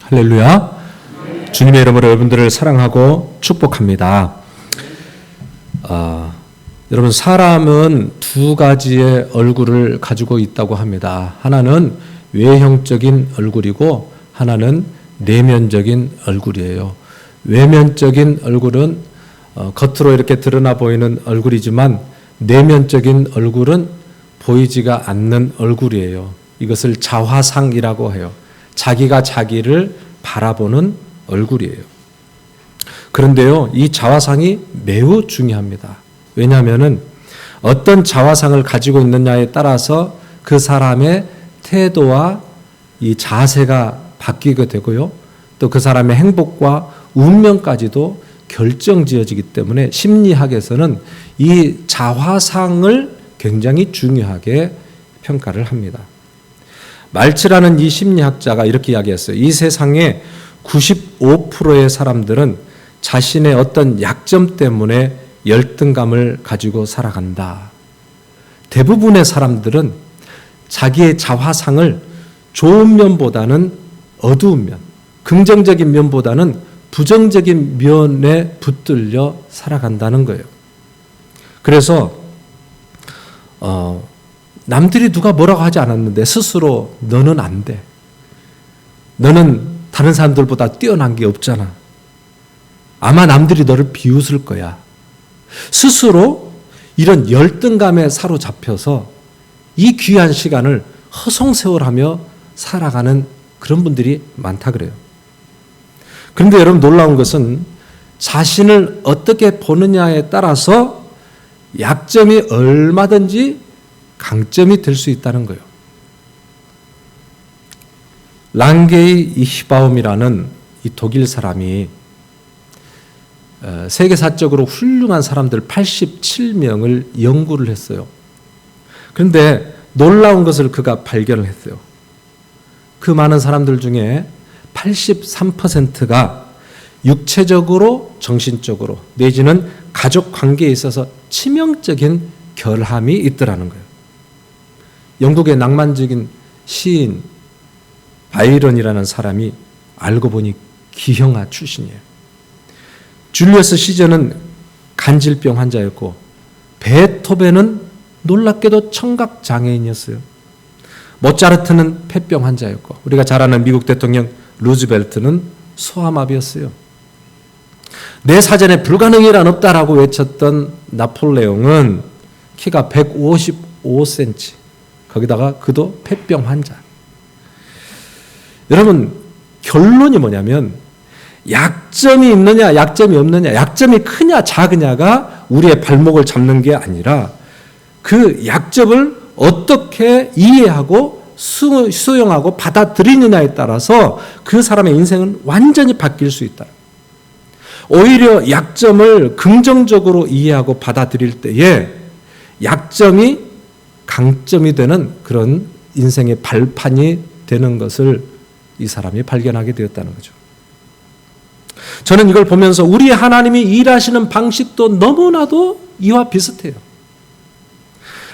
할렐루야. 주님의 이름으로 여러분들을 사랑하고 축복합니다. 여러분, 사람은 두 가지의 얼굴을 가지고 있다고 합니다. 하나는 외형적인 얼굴이고 하나는 내면적인 얼굴이에요. 외면적인 얼굴은 겉으로 이렇게 드러나 보이는 얼굴이지만 내면적인 얼굴은 보이지가 않는 얼굴이에요. 이것을 자화상이라고 해요. 자기가 자기를 바라보는 얼굴이에요. 그런데요, 이 자화상이 매우 중요합니다. 왜냐하면 어떤 자화상을 가지고 있느냐에 따라서 그 사람의 태도와 이 자세가 바뀌게 되고요. 또 그 사람의 행복과 운명까지도 결정지어지기 때문에 심리학에서는 이 자화상을 굉장히 중요하게 평가를 합니다. 말츠라는 이 심리학자가 이렇게 이야기했어요. 이 세상에 95%의 사람들은 자신의 어떤 약점 때문에 열등감을 가지고 살아간다. 대부분의 사람들은 자기의 자화상을 좋은 면보다는 어두운 면, 긍정적인 면보다는 부정적인 면에 붙들려 살아간다는 거예요. 그래서 남들이 누가 뭐라고 하지 않았는데 스스로 너는 안 돼. 너는 다른 사람들보다 뛰어난 게 없잖아. 아마 남들이 너를 비웃을 거야. 스스로 이런 열등감에 사로잡혀서 이 귀한 시간을 허송세월하며 살아가는 그런 분들이 많다 그래요. 그런데 여러분, 놀라운 것은 자신을 어떻게 보느냐에 따라서 약점이 얼마든지 강점이 될 수 있다는 거예요. 랑게이 히바움이라는 이 독일 사람이 세계사적으로 훌륭한 사람들 87명을 연구를 했어요. 그런데 놀라운 것을 그가 발견을 했어요. 그 많은 사람들 중에 83%가 육체적으로, 정신적으로 내지는 가족 관계에 있어서 치명적인 결함이 있더라는 거예요. 영국의 낭만적인 시인 바이런이라는 사람이 알고 보니 기형아 출신이에요. 줄리어스 시저는 간질병 환자였고 베토벤은 놀랍게도 청각장애인이었어요. 모차르트는 폐병 환자였고 우리가 잘 아는 미국 대통령 루즈벨트는 소아마비였어요. 내 사전에 불가능이란 없다라고 외쳤던 나폴레옹은 키가 155cm, 거기다가 그도 폐병 환자. 여러분, 결론이 뭐냐면 약점이 있느냐 약점이 없느냐, 약점이 크냐 작으냐가 우리의 발목을 잡는 게 아니라 그 약점을 어떻게 이해하고 수용하고 받아들이느냐에 따라서 그 사람의 인생은 완전히 바뀔 수 있다. 오히려 약점을 긍정적으로 이해하고 받아들일 때에 약점이 강점이 되는 그런 인생의 발판이 되는 것을 이 사람이 발견하게 되었다는 거죠. 저는 이걸 보면서 우리 하나님이 일하시는 방식도 너무나도 이와 비슷해요.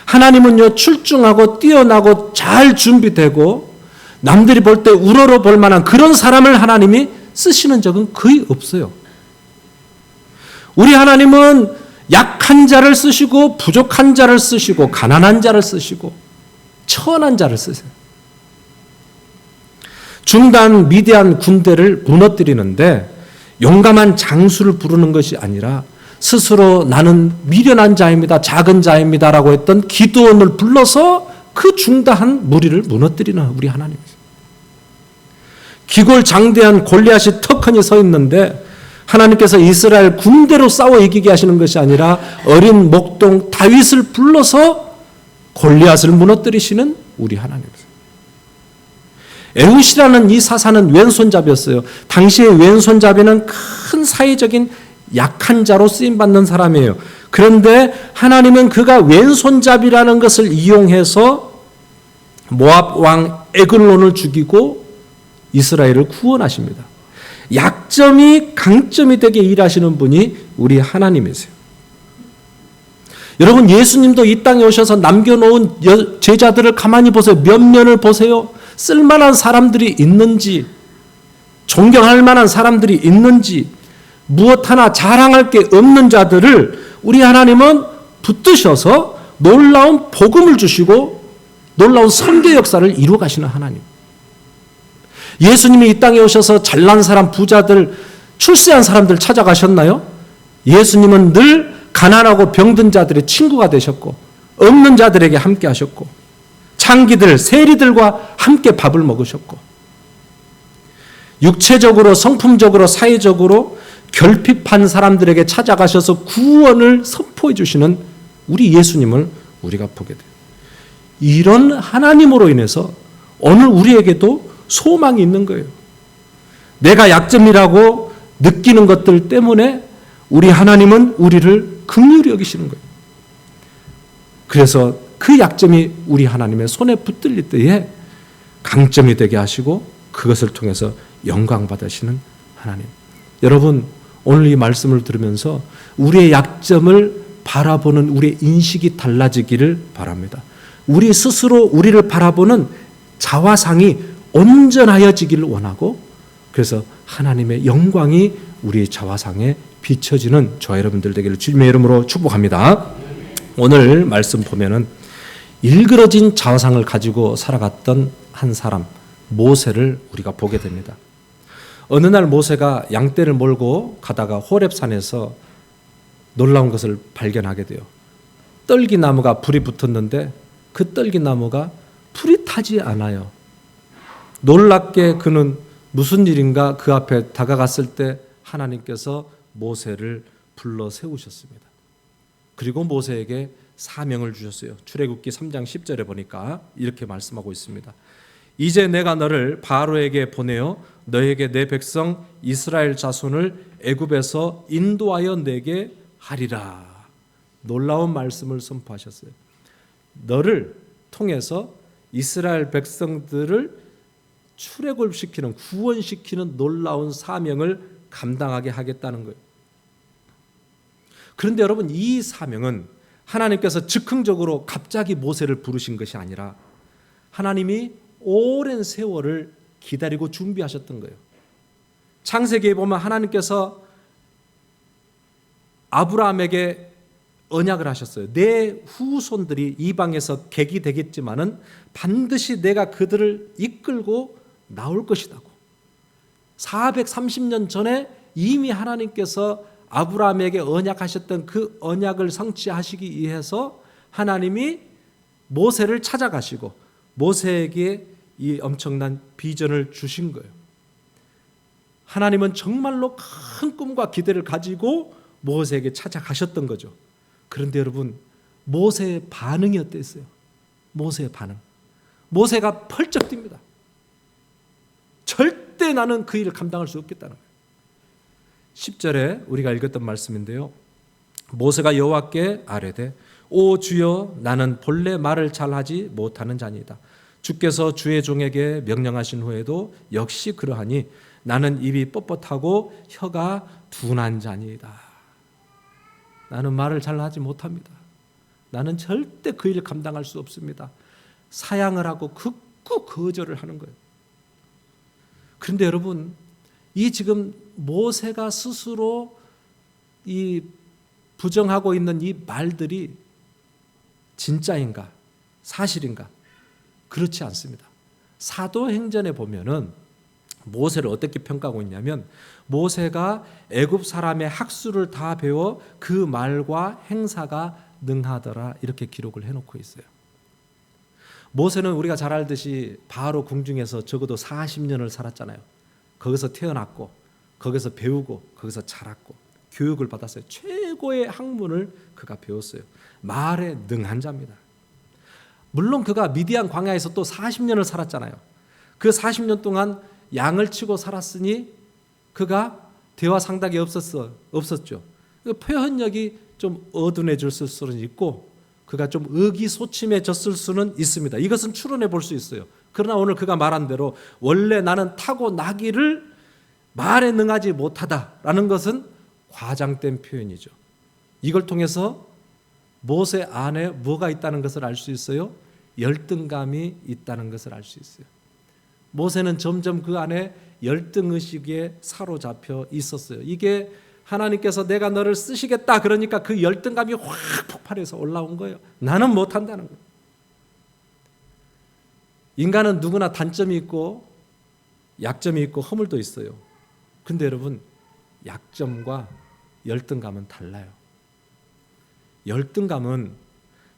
하나님은요, 출중하고 뛰어나고 잘 준비되고 남들이 볼 때 우러러 볼 만한 그런 사람을 하나님이 쓰시는 적은 거의 없어요. 우리 하나님은 약한 자를 쓰시고 부족한 자를 쓰시고 가난한 자를 쓰시고 천한 자를 쓰세요. 중단 미디안 군대를 무너뜨리는데 용감한 장수를 부르는 것이 아니라 스스로 나는 미련한 자입니다, 작은 자입니다라고 했던 기드온을 불러서 그 중다한 무리를 무너뜨리는 우리 하나님이세요. 기골장대한 골리앗이 턱하니 서 있는데 하나님께서 이스라엘 군대로 싸워 이기게 하시는 것이 아니라 어린 목동 다윗을 불러서 골리앗을 무너뜨리시는 우리 하나님이세요. 에훗이라는 이 사사는 왼손잡이였어요. 당시의 왼손잡이는 큰 사회적인 약한 자로 쓰임받는 사람이에요. 그런데 하나님은 그가 왼손잡이라는 것을 이용해서 모압 왕 에글론을 죽이고 이스라엘을 구원하십니다. 약점이 강점이 되게 일하시는 분이 우리 하나님이세요. 여러분, 예수님도 이 땅에 오셔서 남겨놓은 제자들을 가만히 보세요. 몇 면을 보세요. 쓸만한 사람들이 있는지, 존경할 만한 사람들이 있는지, 무엇 하나 자랑할 게 없는 자들을 우리 하나님은 붙드셔서 놀라운 복음을 주시고 놀라운 선교 역사를 이루어 가시는 하나님. 예수님이 이 땅에 오셔서 잘난 사람, 부자들, 출세한 사람들 찾아가셨나요? 예수님은 늘 가난하고 병든 자들의 친구가 되셨고 없는 자들에게 함께 하셨고 창기들, 세리들과 함께 밥을 먹으셨고 육체적으로, 성품적으로, 사회적으로 결핍한 사람들에게 찾아가셔서 구원을 선포해 주시는 우리 예수님을 우리가 보게 돼요. 이런 하나님으로 인해서 오늘 우리에게도 소망이 있는 거예요. 내가 약점이라고 느끼는 것들 때문에 우리 하나님은 우리를 긍휼히 여기시는 거예요. 그래서 그 약점이 우리 하나님의 손에 붙들릴 때에 강점이 되게 하시고 그것을 통해서 영광 받으시는 하나님. 여러분, 오늘 이 말씀을 들으면서 우리의 약점을 바라보는 우리의 인식이 달라지기를 바랍니다. 우리 스스로 우리를 바라보는 자화상이 온전하여지기를 원하고 그래서 하나님의 영광이 우리 자화상에 비춰지는 저와 여러분들 되기를 주님의 이름으로 축복합니다. 오늘 말씀 보면은 일그러진 자화상을 가지고 살아갔던 한 사람 모세를 우리가 보게 됩니다. 어느 날 모세가 양떼를 몰고 가다가 호렙산에서 놀라운 것을 발견하게 돼요. 떨기나무가 불이 붙었는데 그 떨기나무가 불이 타지 않아요. 놀랍게 그는 무슨 일인가 그 앞에 다가갔을 때 하나님께서 모세를 불러 세우셨습니다. 그리고 모세에게 사명을 주셨어요. 출애굽기 3장 10절에 보니까 이렇게 말씀하고 있습니다. 이제 내가 너를 바로에게 보내어 너에게 내 백성 이스라엘 자손을 애굽에서 인도하여 내게 하리라. 놀라운 말씀을 선포하셨어요. 너를 통해서 이스라엘 백성들을 출애굽시키는, 구원시키는 놀라운 사명을 감당하게 하겠다는 거예요. 그런데 여러분, 이 사명은 하나님께서 즉흥적으로 갑자기 모세를 부르신 것이 아니라 하나님이 오랜 세월을 기다리고 준비하셨던 거예요. 창세기에 보면 하나님께서 아브라함에게 언약을 하셨어요. 내 후손들이 이방에서 객이 되겠지만은 반드시 내가 그들을 이끌고 나올 것이라고. 430년 전에 이미 하나님께서 아브라함에게 언약하셨던 그 언약을 성취하시기 위해서 하나님이 모세를 찾아가시고 모세에게 이 엄청난 비전을 주신 거예요. 하나님은 정말로 큰 꿈과 기대를 가지고 모세에게 찾아가셨던 거죠. 그런데 여러분, 모세의 반응이 어땠어요? 모세의 반응. 모세가 펄쩍 뜁니다. 절대 나는 그 일을 감당할 수 없겠다는 거예요. 10절에 우리가 읽었던 말씀인데요. 모세가 여호와께 아뢰되 오 주여 나는 본래 말을 잘하지 못하는 자니이다. 주께서 주의 종에게 명령하신 후에도 역시 그러하니 나는 입이 뻣뻣하고 혀가 둔한 자니이다. 나는 말을 잘하지 못합니다. 나는 절대 그 일을 감당할 수 없습니다. 사양을 하고 극구 거절을 하는 거예요. 그런데 여러분, 이 지금 모세가 스스로 이 부정하고 있는 이 말들이 진짜인가? 사실인가? 그렇지 않습니다. 사도행전에 보면은 모세를 어떻게 평가하고 있냐면 모세가 애굽 사람의 학수를 다 배워 그 말과 행사가 능하더라 이렇게 기록을 해놓고 있어요. 모세는 우리가 잘 알듯이 바로 궁중에서 적어도 40년을 살았잖아요. 거기서 태어났고 거기서 배우고 거기서 자랐고 교육을 받았어요. 최고의 학문을 그가 배웠어요. 말에 능한 자입니다. 물론 그가 미디안 광야에서 또 40년을 살았잖아요. 그 40년 동안 양을 치고 살았으니 그가 대화 상당히 없었죠. 표현력이 좀 어둔해졌을 수는 있고 그가 좀 의기소침해졌을 수는 있습니다. 이것은 추론해 볼 수 있어요. 그러나 오늘 그가 말한 대로 원래 나는 타고나기를 말에 능하지 못하다라는 것은 과장된 표현이죠. 이걸 통해서 모세 안에 뭐가 있다는 것을 알 수 있어요? 열등감이 있다는 것을 알 수 있어요. 모세는 점점 그 안에 열등의식에 사로잡혀 있었어요. 이게 하나님께서 내가 너를 쓰시겠다 그러니까 그 열등감이 확 폭발해서 올라온 거예요. 나는 못한다는 거예요. 인간은 누구나 단점이 있고 약점이 있고 허물도 있어요. 근데 여러분, 약점과 열등감은 달라요. 열등감은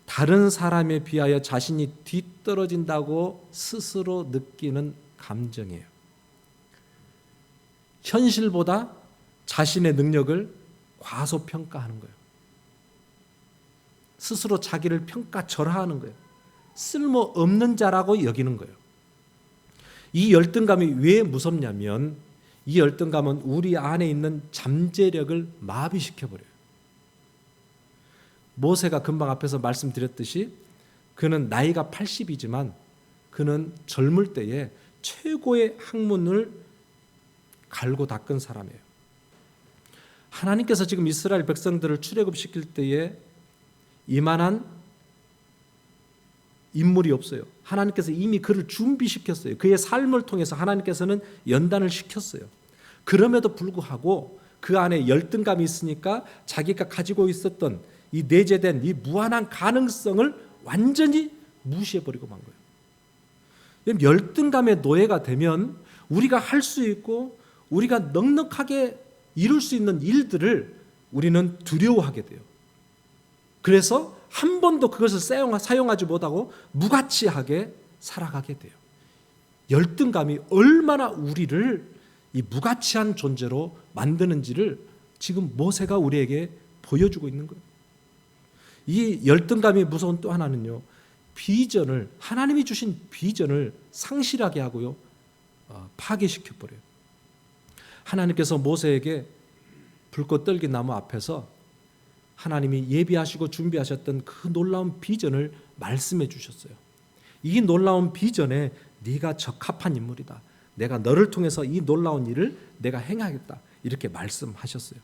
다른 사람에 비하여 자신이 뒤떨어진다고 스스로 느끼는 감정이에요. 현실보다 자신의 능력을 과소평가하는 거예요. 스스로 자기를 평가절하하는 거예요. 쓸모없는 자라고 여기는 거예요. 이 열등감이 왜 무섭냐면 이 열등감은 우리 안에 있는 잠재력을 마비시켜버려요. 모세가 금방 앞에서 말씀드렸듯이 그는 나이가 80이지만 그는 젊을 때에 최고의 학문을 갈고 닦은 사람이에요. 하나님께서 지금 이스라엘 백성들을 출애굽시킬 때에 이만한 인물이 없어요. 하나님께서 이미 그를 준비시켰어요. 그의 삶을 통해서 하나님께서는 연단을 시켰어요. 그럼에도 불구하고 그 안에 열등감이 있으니까 자기가 가지고 있었던 이 내재된 이 무한한 가능성을 완전히 무시해버리고 만 거예요. 열등감의 노예가 되면 우리가 할 수 있고 우리가 넉넉하게 이룰 수 있는 일들을 우리는 두려워하게 돼요. 그래서 한 번도 그것을 사용하지 못하고 무가치하게 살아가게 돼요. 열등감이 얼마나 우리를 이 무가치한 존재로 만드는지를 지금 모세가 우리에게 보여주고 있는 거예요. 이 열등감이 무서운 또 하나는요, 비전을, 하나님이 주신 비전을 상실하게 하고요, 파괴시켜버려요. 하나님께서 모세에게 불꽃 떨긴 나무 앞에서 하나님이 예비하시고 준비하셨던 그 놀라운 비전을 말씀해 주셨어요. 이 놀라운 비전에 네가 적합한 인물이다. 내가 너를 통해서 이 놀라운 일을 내가 행하겠다. 이렇게 말씀하셨어요.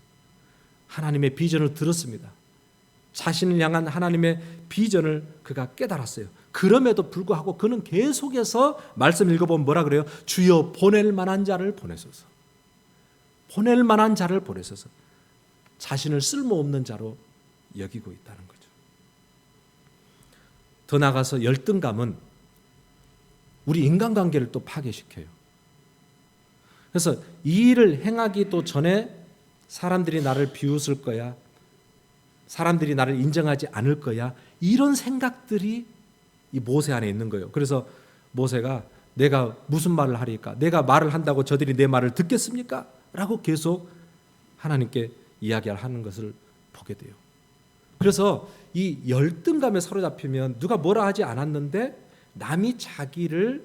하나님의 비전을 들었습니다. 자신을 향한 하나님의 비전을 그가 깨달았어요. 그럼에도 불구하고 그는 계속해서 말씀 읽어보면 뭐라 그래요? 주여 보낼 만한 자를 보내소서. 보낼 만한 자를 보내소서. 자신을 쓸모없는 자로 여기고 있다는 거죠. 더 나아가서 열등감은 우리 인간관계를 또 파괴시켜요. 그래서 이 일을 행하기도 전에 사람들이 나를 비웃을 거야, 사람들이 나를 인정하지 않을 거야, 이런 생각들이 이 모세 안에 있는 거예요. 그래서 모세가 내가 무슨 말을 하리까? 내가 말을 한다고 저들이 내 말을 듣겠습니까? 라고 계속 하나님께 이야기하는 것을 보게 돼요. 그래서 이 열등감에 사로잡히면 누가 뭐라 하지 않았는데 남이 자기를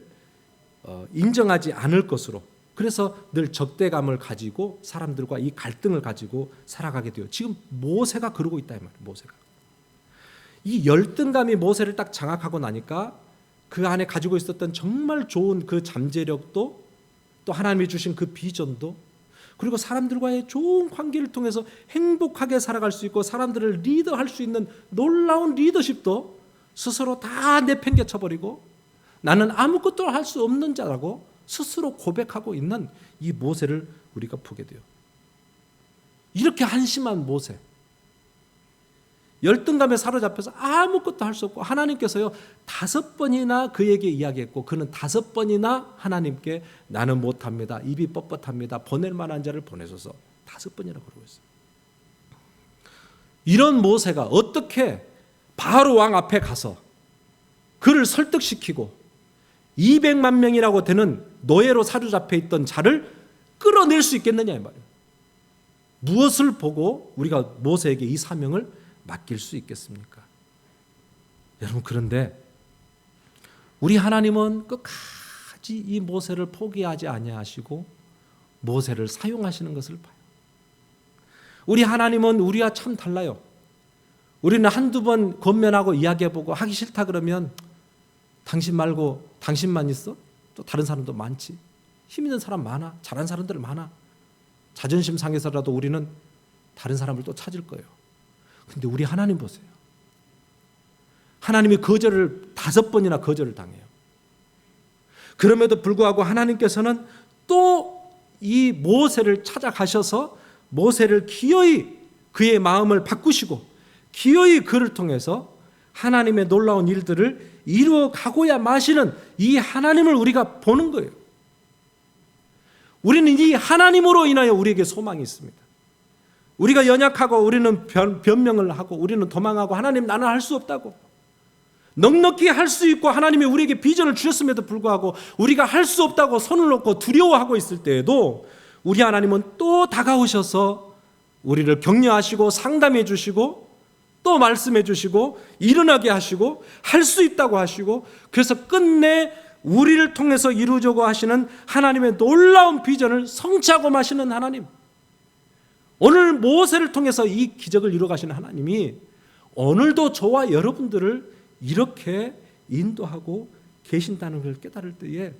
인정하지 않을 것으로, 그래서 늘 적대감을 가지고 사람들과 이 갈등을 가지고 살아가게 돼요. 지금 모세가 그러고 있다 이 말이에요. 모세가 이 열등감이 모세를 딱 장악하고 나니까 그 안에 가지고 있었던 정말 좋은 그 잠재력도, 또 하나님이 주신 그 비전도, 그리고 사람들과의 좋은 관계를 통해서 행복하게 살아갈 수 있고 사람들을 리더할 수 있는 놀라운 리더십도 스스로 다 내팽개쳐버리고 나는 아무것도 할 수 없는 자라고 스스로 고백하고 있는 이 모세를 우리가 보게 돼요. 이렇게 한심한 모세, 열등감에 사로잡혀서 아무것도 할 수 없고 하나님께서요 5번이나 그에게 이야기했고 그는 5번이나 하나님께 나는 못합니다, 입이 뻣뻣합니다, 보낼 만한 자를 보내소서 5번이나 그러고 있어요. 이런 모세가 어떻게 바로 왕 앞에 가서 그를 설득시키고 200만 명이라고 되는 노예로 사로잡혀 있던 자를 끌어낼 수 있겠느냐 이 말이에요. 무엇을 보고 우리가 모세에게 이 사명을 맡길 수 있겠습니까? 여러분, 그런데 우리 하나님은 끝까지 이 모세를 포기하지 아니하시고 모세를 사용하시는 것을 봐요. 우리 하나님은 우리와 참 달라요. 우리는 한두 번 권면하고 이야기해보고 하기 싫다 그러면 당신 말고 당신만 있어? 또 다른 사람도 많지. 힘 있는 사람 많아. 잘하는 사람들 많아. 자존심 상해서라도 우리는 다른 사람을 또 찾을 거예요. 근데 우리 하나님 보세요. 하나님이 거절을 5번이나 거절을 당해요. 그럼에도 불구하고 하나님께서는 또 이 모세를 찾아가셔서 모세를 기어이 그의 마음을 바꾸시고 기어이 그를 통해서 하나님의 놀라운 일들을 이루어 가고야 마시는 이 하나님을 우리가 보는 거예요. 우리는 이 하나님으로 인하여 우리에게 소망이 있습니다. 우리가 연약하고 우리는 변명을 하고 우리는 도망하고 하나님 나는 할 수 없다고 넉넉히 할 수 있고 하나님이 우리에게 비전을 주셨음에도 불구하고 우리가 할 수 없다고 손을 놓고 두려워하고 있을 때에도 우리 하나님은 또 다가오셔서 우리를 격려하시고 상담해 주시고 또 말씀해 주시고 일어나게 하시고 할 수 있다고 하시고 그래서 끝내 우리를 통해서 이루자고 하시는 하나님의 놀라운 비전을 성취하고 마시는 하나님, 오늘 모세를 통해서 이 기적을 이루어 가시는 하나님이 오늘도 저와 여러분들을 이렇게 인도하고 계신다는 걸 깨달을 때에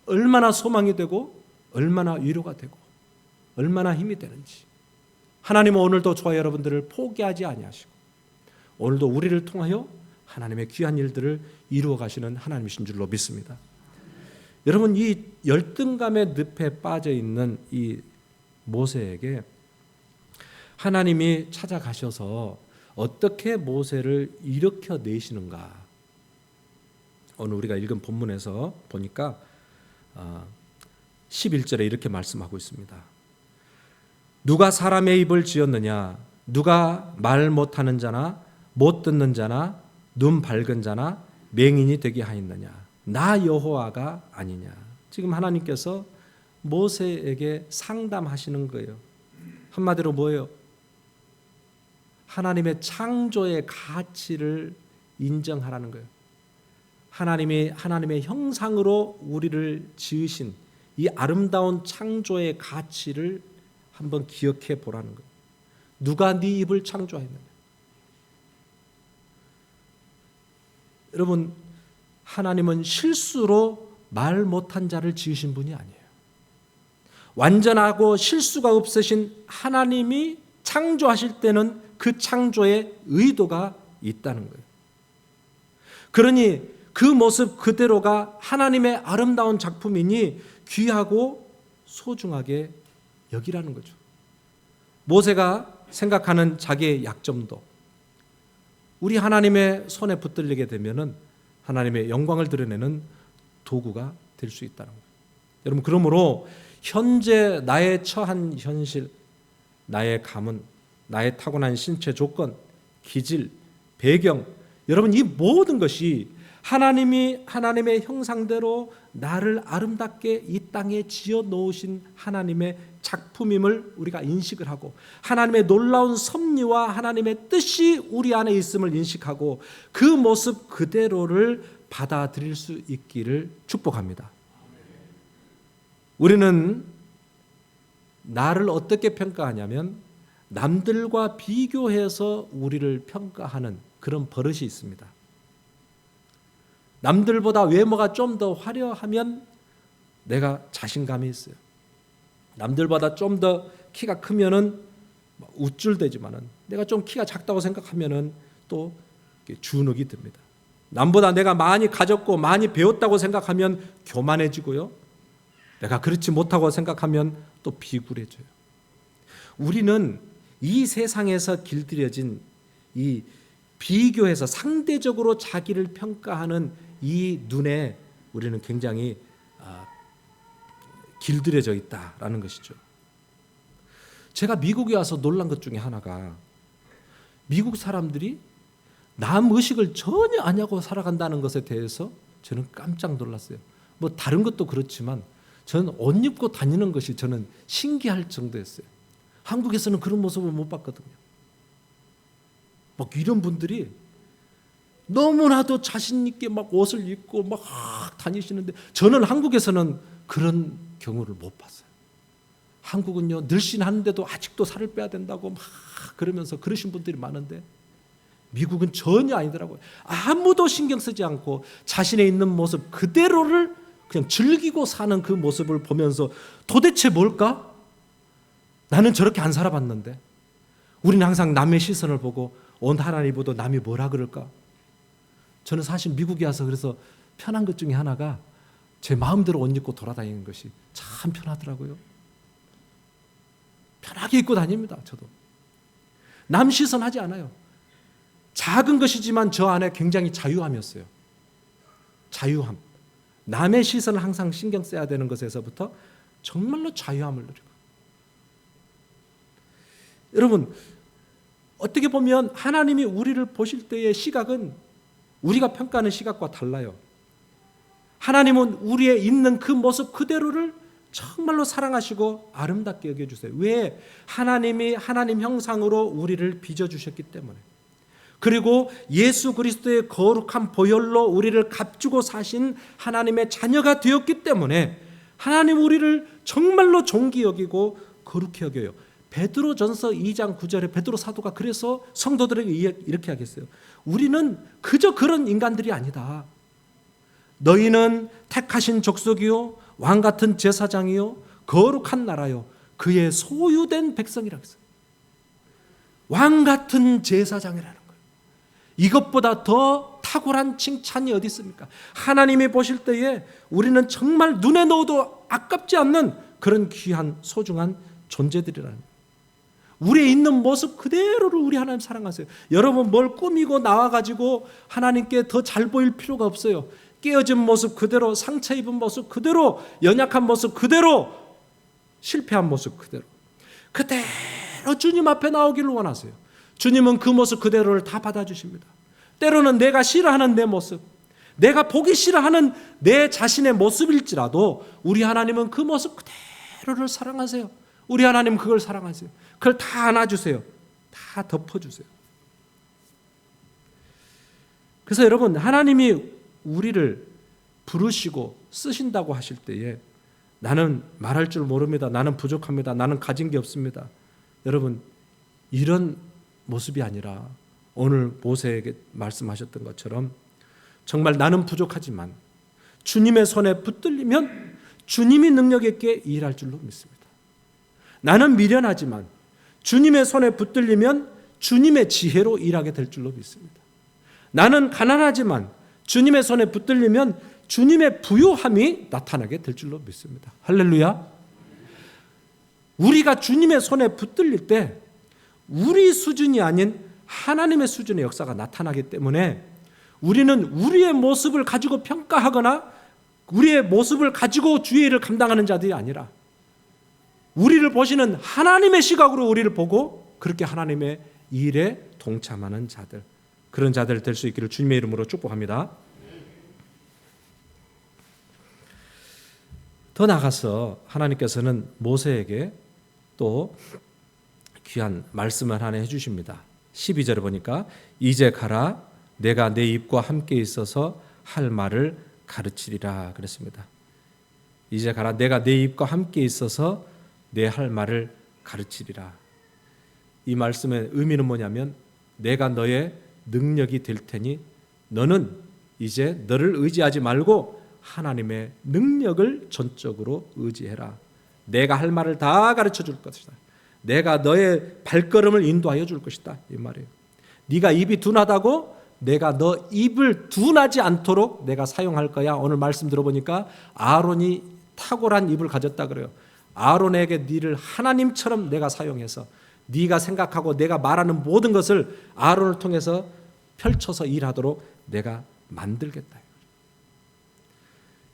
얼마나 소망이 되고 얼마나 위로가 되고 얼마나 힘이 되는지, 하나님은 오늘도 저와 여러분들을 포기하지 아니하시고 오늘도 우리를 통하여 하나님의 귀한 일들을 이루어 가시는 하나님이신 줄로 믿습니다. 여러분, 이 열등감의 늪에 빠져 있는 이 모세에게 하나님이 찾아가셔서 어떻게 모세를 일으켜 내시는가? 오늘 우리가 읽은 본문에서 보니까 11절에 이렇게 말씀하고 있습니다. 누가 사람의 입을 지었느냐? 누가 말 못하는 자나 못 듣는 자나 눈 밝은 자나 맹인이 되게 하였느냐? 나 여호와가 아니냐? 지금 하나님께서 모세에게 상담하시는 거예요. 한마디로 뭐예요? 하나님의 창조의 가치를 인정하라는 거예요. 하나님이 하나님의 형상으로 우리를 지으신 이 아름다운 창조의 가치를 한번 기억해 보라는 거예요. 누가 네 입을 창조했느냐? 여러분, 하나님은 실수로 말 못한 자를 지으신 분이 아니에요. 완전하고 실수가 없으신 하나님이 창조하실 때는 그 창조의 의도가 있다는 거예요. 그러니 그 모습 그대로가 하나님의 아름다운 작품이니 귀하고 소중하게 여기라는 거죠. 모세가 생각하는 자기의 약점도 우리 하나님의 손에 붙들리게 되면은 하나님의 영광을 드러내는 도구가 될 수 있다는 거예요. 여러분, 그러므로 현재 나의 처한 현실, 나의 가문, 나의 타고난 신체 조건, 기질, 배경, 여러분 이 모든 것이 하나님이 하나님의 형상대로 나를 아름답게 이 땅에 지어 놓으신 하나님의 작품임을 우리가 인식을 하고 하나님의 놀라운 섭리와 하나님의 뜻이 우리 안에 있음을 인식하고 그 모습 그대로를 받아들일 수 있기를 축복합니다. 우리는 나를 어떻게 평가하냐면 남들과 비교해서 우리를 평가하는 그런 버릇이 있습니다. 남들보다 외모가 좀 더 화려하면 내가 자신감이 있어요. 남들보다 좀 더 키가 크면은 우쭐대지만은 내가 좀 키가 작다고 생각하면은 또 주눅이 듭니다. 남보다 내가 많이 가졌고 많이 배웠다고 생각하면 교만해지고요. 내가 그렇지 못하고 생각하면 또 비굴해져요. 우리는 이 세상에서 길들여진 이 비교해서 상대적으로 자기를 평가하는 이 눈에 우리는 굉장히 길들여져 있다라는 것이죠. 제가 미국에 와서 놀란 것 중에 하나가 미국 사람들이 남 의식을 전혀 안 하고 살아간다는 것에 대해서 저는 깜짝 놀랐어요. 뭐 다른 것도 그렇지만 저는 옷 입고 다니는 것이 저는 신기할 정도였어요. 한국에서는 그런 모습을 못 봤거든요. 막 이런 분들이 너무나도 자신 있게 막 옷을 입고 막 다니시는데 저는 한국에서는 그런 경우를 못 봤어요. 한국은요 늘씬하는데도 아직도 살을 빼야 된다고 막 그러면서 그러신 분들이 많은데 미국은 전혀 아니더라고요. 아무도 신경 쓰지 않고 자신의 있는 모습 그대로를 그냥 즐기고 사는 그 모습을 보면서 도대체 뭘까? 나는 저렇게 안 살아봤는데. 우리는 항상 남의 시선을 보고 온 하나님 보도 남이 뭐라 그럴까? 저는 사실 미국에 와서 그래서 편한 것 중에 하나가 제 마음대로 옷 입고 돌아다니는 것이 참 편하더라고요. 편하게 입고 다닙니다. 저도 남 시선하지 않아요. 작은 것이지만 저 안에 굉장히 자유함이었어요. 자유함. 남의 시선을 항상 신경 써야 되는 것에서부터 정말로 자유함을 누리고. 여러분, 어떻게 보면 하나님이 우리를 보실 때의 시각은 우리가 평가하는 시각과 달라요. 하나님은 우리의 있는 그 모습 그대로를 정말로 사랑하시고 아름답게 여겨주세요. 왜? 하나님이 하나님 형상으로 우리를 빚어주셨기 때문에. 그리고 예수 그리스도의 거룩한 보혈로 우리를 값주고 사신 하나님의 자녀가 되었기 때문에 하나님 우리를 정말로 존귀 여기고 거룩히 여겨요. 베드로전서 2장 9절에 베드로 사도가 그래서 성도들에게 이렇게 하겠어요. 우리는 그저 그런 인간들이 아니다. 너희는 택하신 족속이요 왕같은 제사장이요 거룩한 나라요 그의 소유된 백성이라고 했어요. 왕같은 제사장이라는 거예요. 이것보다 더 탁월한 칭찬이 어디 있습니까? 하나님이 보실 때에 우리는 정말 눈에 넣어도 아깝지 않는 그런 귀한 소중한 존재들이라는 거예요. 우리의 있는 모습 그대로를 우리 하나님 사랑하세요. 여러분 뭘 꾸미고 나와가지고 하나님께 더 잘 보일 필요가 없어요. 깨어진 모습 그대로, 상처 입은 모습 그대로, 연약한 모습 그대로, 실패한 모습 그대로 주님 앞에 나오기를 원하세요. 주님은 그 모습 그대로를 다 받아주십니다. 때로는 내가 싫어하는 내 모습, 내가 보기 싫어하는 내 자신의 모습일지라도 우리 하나님은 그 모습 그대로를 사랑하세요. 우리 하나님 그걸 사랑하세요. 그걸 다 안아주세요. 다 덮어주세요. 그래서 여러분, 하나님이 우리를 부르시고 쓰신다고 하실 때에 나는 말할 줄 모릅니다. 나는 부족합니다. 나는 가진 게 없습니다. 여러분, 이런 모습이 아니라 오늘 모세에게 말씀하셨던 것처럼 정말 나는 부족하지만 주님의 손에 붙들리면 주님이 능력 있게 일할 줄로 믿습니다. 나는 미련하지만 주님의 손에 붙들리면 주님의 지혜로 일하게 될 줄로 믿습니다. 나는 가난하지만 주님의 손에 붙들리면 주님의 부요함이 나타나게 될 줄로 믿습니다. 할렐루야. 우리가 주님의 손에 붙들릴 때 우리 수준이 아닌 하나님의 수준의 역사가 나타나기 때문에 우리는 우리의 모습을 가지고 평가하거나 우리의 모습을 가지고 주의 일을 감당하는 자들이 아니라 우리를 보시는 하나님의 시각으로 우리를 보고 그렇게 하나님의 일에 동참하는 자들, 그런 자들 될 수 있기를 주님의 이름으로 축복합니다. 더 나아가서 하나님께서는 모세에게 또 귀한 말씀을 하나 해주십니다. 12절에 보니까 이제 가라 내가 내 입과 함께 있어서 할 말을 가르치리라 그랬습니다. 이제 가라 내가 내 입과 함께 있어서 내 할 말을 가르치리라. 이 말씀의 의미는 뭐냐면 내가 너의 능력이 될 테니 너는 이제 너를 의지하지 말고 하나님의 능력을 전적으로 의지해라. 내가 할 말을 다 가르쳐 줄 것이다. 내가 너의 발걸음을 인도하여 줄 것이다. 이 말이에요. 네가 입이 둔하다고 내가 너 입을 둔하지 않도록 내가 사용할 거야. 오늘 말씀 들어보니까 아론이 탁월한 입을 가졌다 그래요. 아론에게 네를 하나님처럼 내가 사용해서 네가 생각하고 내가 말하는 모든 것을 아론을 통해서 펼쳐서 일하도록 내가 만들겠다.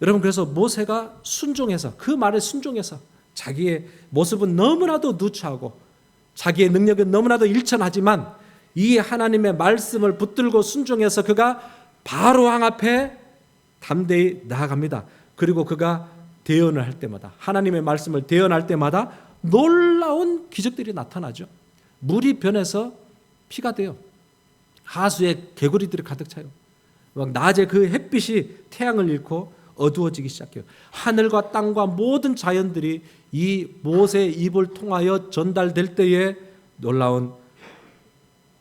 여러분, 그래서 모세가 순종해서 그 말에 순종해서 자기의 모습은 너무나도 누추하고 자기의 능력은 너무나도 일천하지만 이 하나님의 말씀을 붙들고 순종해서 그가 바로왕 앞에 담대히 나아갑니다. 그리고 그가 대언을 할 때마다 하나님의 말씀을 대언할 때마다 놀라운 기적들이 나타나죠. 물이 변해서 피가 돼요. 하수에 개구리들이 가득 차요. 막 낮에 그 햇빛이 태양을 잃고 어두워지기 시작해요. 하늘과 땅과 모든 자연들이 이 모세의 입을 통하여 전달될 때에 놀라운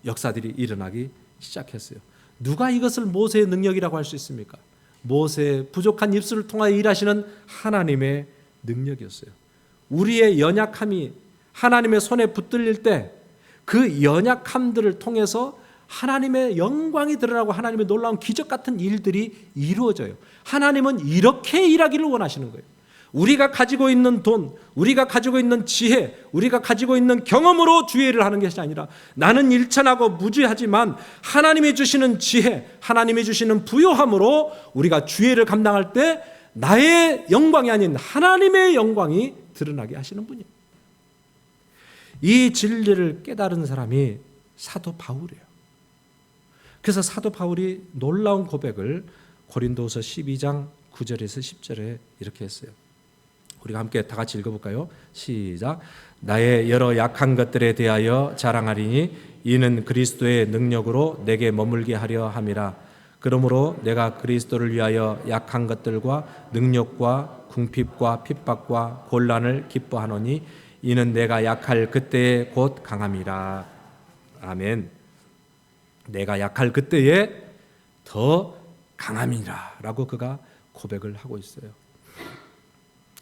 역사들이 일어나기 시작했어요. 누가 이것을 모세의 능력이라고 할 수 있습니까? 모세의 부족한 입술을 통하여 일하시는 하나님의 능력이었어요. 우리의 연약함이 하나님의 손에 붙들릴 때 그 연약함들을 통해서 하나님의 영광이 드러나고 하나님의 놀라운 기적 같은 일들이 이루어져요. 하나님은 이렇게 일하기를 원하시는 거예요. 우리가 가지고 있는 돈, 우리가 가지고 있는 지혜, 우리가 가지고 있는 경험으로 주의 일을 하는 것이 아니라 나는 일천하고 무지하지만 하나님이 주시는 지혜, 하나님이 주시는 부요함으로 우리가 주의 일을 감당할 때 나의 영광이 아닌 하나님의 영광이 드러나게 하시는 분이에요. 이 진리를 깨달은 사람이 사도 바울이에요. 그래서 사도 바울이 놀라운 고백을 고린도서 12장 9절에서 10절에 이렇게 했어요. 우리가 함께 다 같이 읽어볼까요? 시작. 나의 여러 약한 것들에 대하여 자랑하리니 이는 그리스도의 능력으로 내게 머물게 하려 함이라. 그러므로 내가 그리스도를 위하여 약한 것들과 능력과 궁핍과 핍박과 곤란을 기뻐하노니 이는 내가 약할 그때에 곧 강함이라. 아멘. 내가 약할 그때에 더 강함이라 라고 그가 고백을 하고 있어요.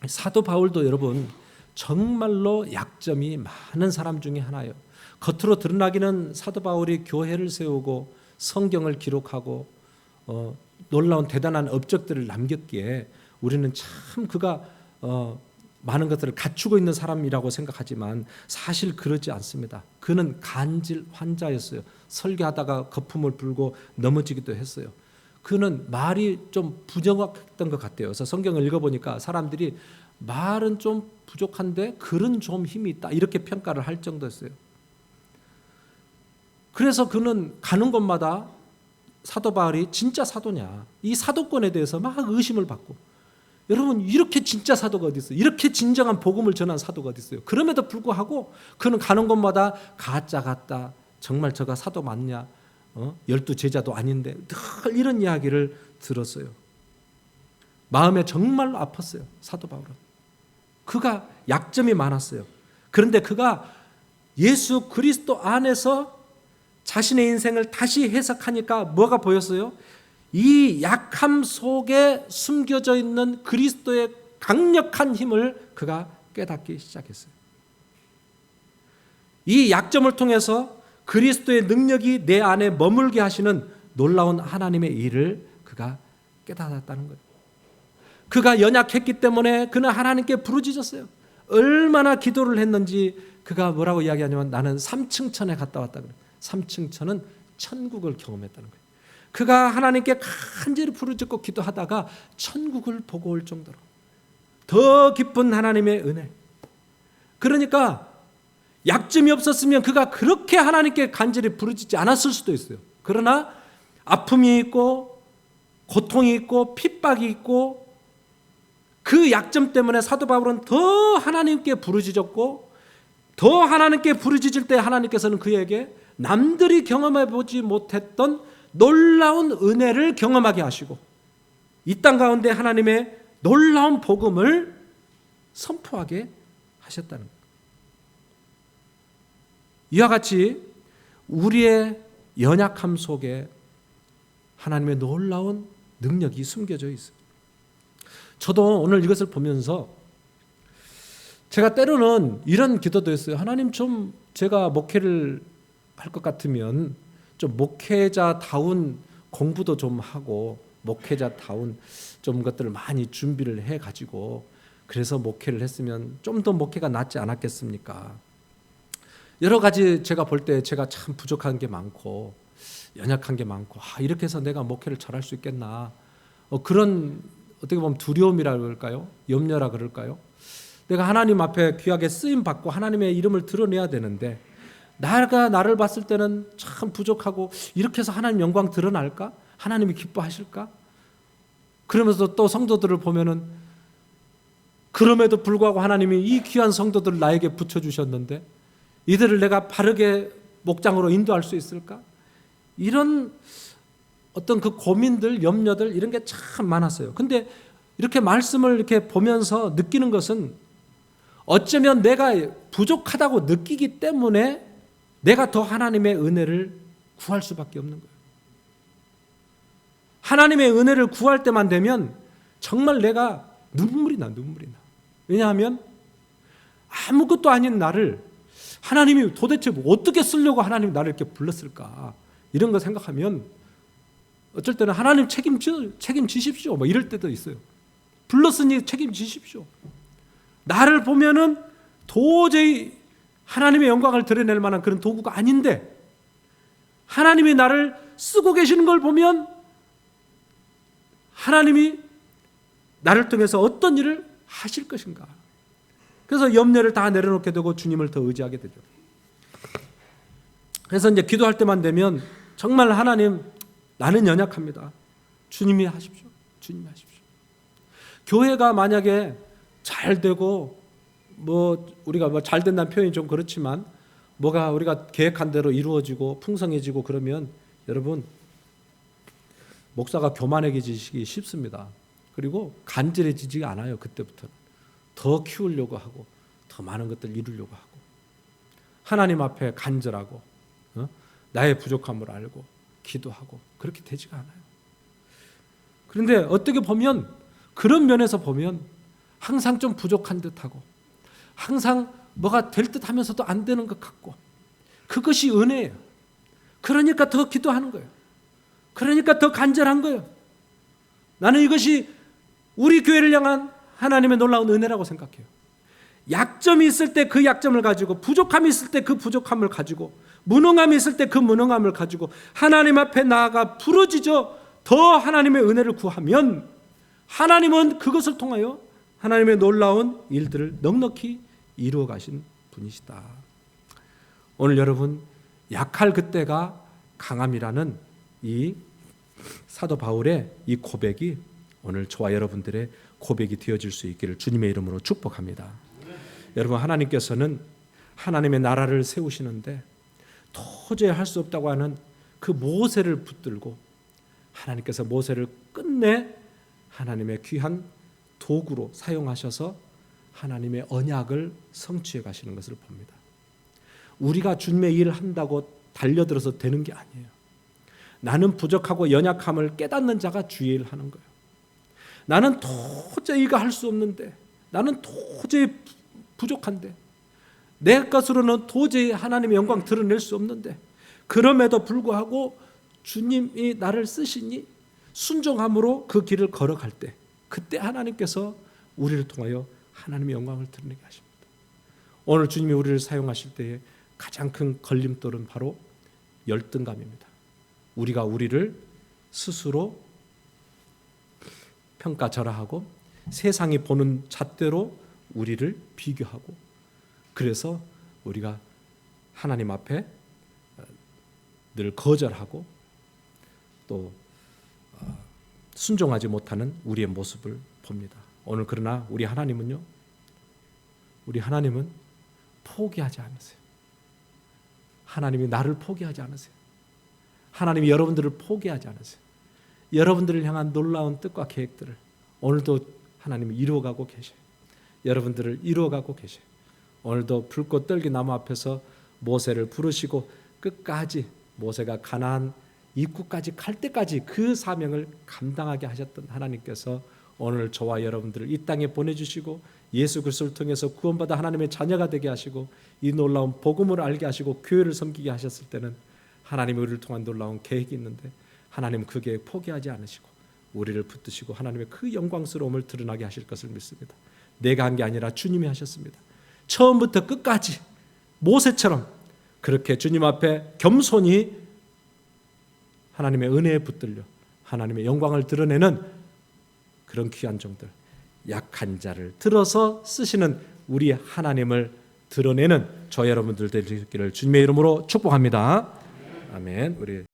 사도 바울도 여러분 정말로 약점이 많은 사람 중에 하나예요. 겉으로 드러나기는 사도 바울이 교회를 세우고 성경을 기록하고 놀라운 대단한 업적들을 남겼기에 우리는 참 그가 많은 것들을 갖추고 있는 사람이라고 생각하지만 사실 그렇지 않습니다. 그는 간질 환자였어요. 설교하다가 거품을 불고 넘어지기도 했어요. 그는 말이 좀 부정확했던 것 같아요. 그래서 성경을 읽어보니까 사람들이 말은 좀 부족한데 글은 좀 힘이 있다 이렇게 평가를 할 정도였어요. 그래서 그는 가는 곳마다 사도 바울이 진짜 사도냐 이 사도권에 대해서 막 의심을 받고, 여러분 이렇게 진짜 사도가 어디 있어요? 이렇게 진정한 복음을 전한 사도가 어디 있어요? 그럼에도 불구하고 그는 가는 곳마다 가짜 같다, 정말 저가 사도 맞냐, 12 제자도 아닌데 늘 이런 이야기를 들었어요. 마음에 정말로 아팠어요. 사도 바울은. 그가 약점이 많았어요. 그런데 그가 예수 그리스도 안에서 자신의 인생을 다시 해석하니까 뭐가 보였어요? 이 약함 속에 숨겨져 있는 그리스도의 강력한 힘을 그가 깨닫기 시작했어요. 이 약점을 통해서 그리스도의 능력이 내 안에 머물게 하시는 놀라운 하나님의 일을 그가 깨달았다는 거예요. 그가 연약했기 때문에 그는 하나님께 부르짖었어요. 얼마나 기도를 했는지 그가 뭐라고 이야기하냐면 나는 3층 천에 갔다 왔다 그래요. 3층 천은 천국을 경험했다는 거예요. 그가 하나님께 간절히 부르짖고 기도하다가 천국을 보고 올 정도로 더 깊은 하나님의 은혜. 그러니까 약점이 없었으면 그가 그렇게 하나님께 간절히 부르짖지 않았을 수도 있어요. 그러나 아픔이 있고 고통이 있고 핍박이 있고 그 약점 때문에 사도 바울은 더 하나님께 부르짖었고, 더 하나님께 부르짖을 때 하나님께서는 그에게 남들이 경험해 보지 못했던 놀라운 은혜를 경험하게 하시고 이 땅 가운데 하나님의 놀라운 복음을 선포하게 하셨다는 거예요. 이와 같이 우리의 연약함 속에 하나님의 놀라운 능력이 숨겨져 있어요. 저도 오늘 이것을 보면서 제가 때로는 이런 기도도 했어요. 하나님 좀 제가 목회를 할 것 같으면 좀 목회자다운 공부도 좀 하고 목회자다운 좀 것들을 많이 준비를 해가지고 그래서 목회를 했으면 좀 더 목회가 낫지 않았겠습니까? 여러 가지 제가 볼 때 제가 참 부족한 게 많고 연약한 게 많고 이렇게 해서 내가 목회를 잘할 수 있겠나, 그런 어떻게 보면 두려움이라 그럴까요? 염려라 그럴까요? 내가 하나님 앞에 귀하게 쓰임 받고 하나님의 이름을 드러내야 되는데 나를 봤을 때는 참 부족하고 이렇게 해서 하나님 영광 드러날까? 하나님이 기뻐하실까? 그러면서 또 성도들을 보면은 그럼에도 불구하고 하나님이 이 귀한 성도들을 나에게 붙여주셨는데 이들을 내가 바르게 목장으로 인도할 수 있을까? 이런 어떤 그 고민들, 염려들 이런 게 참 많았어요. 근데 이렇게 말씀을 이렇게 보면서 느끼는 것은 어쩌면 내가 부족하다고 느끼기 때문에 내가 더 하나님의 은혜를 구할 수밖에 없는 거예요. 하나님의 은혜를 구할 때만 되면 정말 내가 눈물이 나. 왜냐하면 아무것도 아닌 나를 하나님이 도대체 어떻게 쓰려고 하나님이 나를 이렇게 불렀을까? 이런 거 생각하면 어쩔 때는 하나님 책임지십시오 뭐 이럴 때도 있어요. 불렀으니 책임지십시오. 나를 보면은 도저히 하나님의 영광을 드러낼 만한 그런 도구가 아닌데 하나님이 나를 쓰고 계시는 걸 보면 하나님이 나를 통해서 어떤 일을 하실 것인가. 그래서 염려를 다 내려놓게 되고 주님을 더 의지하게 되죠. 그래서 이제 기도할 때만 되면 정말 하나님 나는 연약합니다. 주님이 하십시오. 주님이 하십시오. 교회가 만약에 잘 되고 우리가 잘 된다는 표현이 좀 그렇지만 뭐가 우리가 계획한 대로 이루어지고 풍성해지고 그러면 여러분 목사가 교만해지기 쉽습니다. 그리고 간절해지지 않아요. 그때부터 더 키우려고 하고 더 많은 것들 이루려고 하고 하나님 앞에 간절하고 나의 부족함을 알고 기도하고 그렇게 되지가 않아요. 그런데 어떻게 보면 그런 면에서 보면 항상 좀 부족한 듯하고 항상 뭐가 될 듯 하면서도 안 되는 것 같고 그것이 은혜예요. 그러니까 더 기도하는 거예요. 그러니까 더 간절한 거예요. 나는 이것이 우리 교회를 향한 하나님의 놀라운 은혜라고 생각해요. 약점이 있을 때 그 약점을 가지고 부족함이 있을 때 그 부족함을 가지고 무능함이 있을 때 그 무능함을 가지고 하나님 앞에 나아가 부르짖어 더 하나님의 은혜를 구하면 하나님은 그것을 통하여 하나님의 놀라운 일들을 넉넉히 이루어 가신 분이시다. 오늘 여러분 약할 그때가 강함이라는 이 사도 바울의 이 고백이 오늘 저와 여러분들의 고백이 되어질 수 있기를 주님의 이름으로 축복합니다. 여러분 하나님께서는 하나님의 나라를 세우시는데 도저히 할 수 없다고 하는 그 모세를 붙들고 하나님께서 모세를 끝내 하나님의 귀한 도구로 사용하셔서 하나님의 언약을 성취해 가시는 것을 봅니다. 우리가 주님의 일을 한다고 달려들어서 되는 게 아니에요. 나는 부족하고 연약함을 깨닫는 자가 주의 일을 하는 거예요. 나는 도저히 이거 할 수 없는데 나는 도저히 부족한데 내 것으로는 도저히 하나님의 영광 드러낼 수 없는데 그럼에도 불구하고 주님이 나를 쓰시니 순종함으로 그 길을 걸어갈 때 그때 하나님께서 우리를 통하여 하나님의 영광을 드러내게 하십니다. 오늘 주님이 우리를 사용하실 때에 가장 큰 걸림돌은 바로 열등감입니다. 우리가 우리를 스스로 평가절하하고 세상이 보는 잣대로 우리를 비교하고 그래서 우리가 하나님 앞에 늘 거절하고 또 순종하지 못하는 우리의 모습을 봅니다. 오늘 그러나 우리 하나님은 포기하지 않으세요. 하나님이 나를 포기하지 않으세요. 하나님이 여러분들을 포기하지 않으세요. 여러분들을 향한 놀라운 뜻과 계획들을 오늘도 하나님이 이루어가고 계셔요. 여러분들을 이루어가고 계셔요. 오늘도 불꽃 떨기 나무 앞에서 모세를 부르시고 끝까지 모세가 가나안 입구까지 갈 때까지 그 사명을 감당하게 하셨던 하나님께서 오늘 저와 여러분들을 이 땅에 보내주시고 예수 그리스도를 통해서 구원받아 하나님의 자녀가 되게 하시고 이 놀라운 복음을 알게 하시고 교회를 섬기게 하셨을 때는 하나님이 우리를 통한 놀라운 계획이 있는데 하나님은 그 계획 포기하지 않으시고 우리를 붙드시고 하나님의 그 영광스러움을 드러나게 하실 것을 믿습니다. 내가 한 게 아니라 주님이 하셨습니다. 처음부터 끝까지 모세처럼 그렇게 주님 앞에 겸손히 하나님의 은혜에 붙들려 하나님의 영광을 드러내는 그런 귀한 종들, 약한 자를 들어서 쓰시는 우리 하나님을 드러내는 저 여러분들 되시기를 주님의 이름으로 축복합니다. 아멘. 우리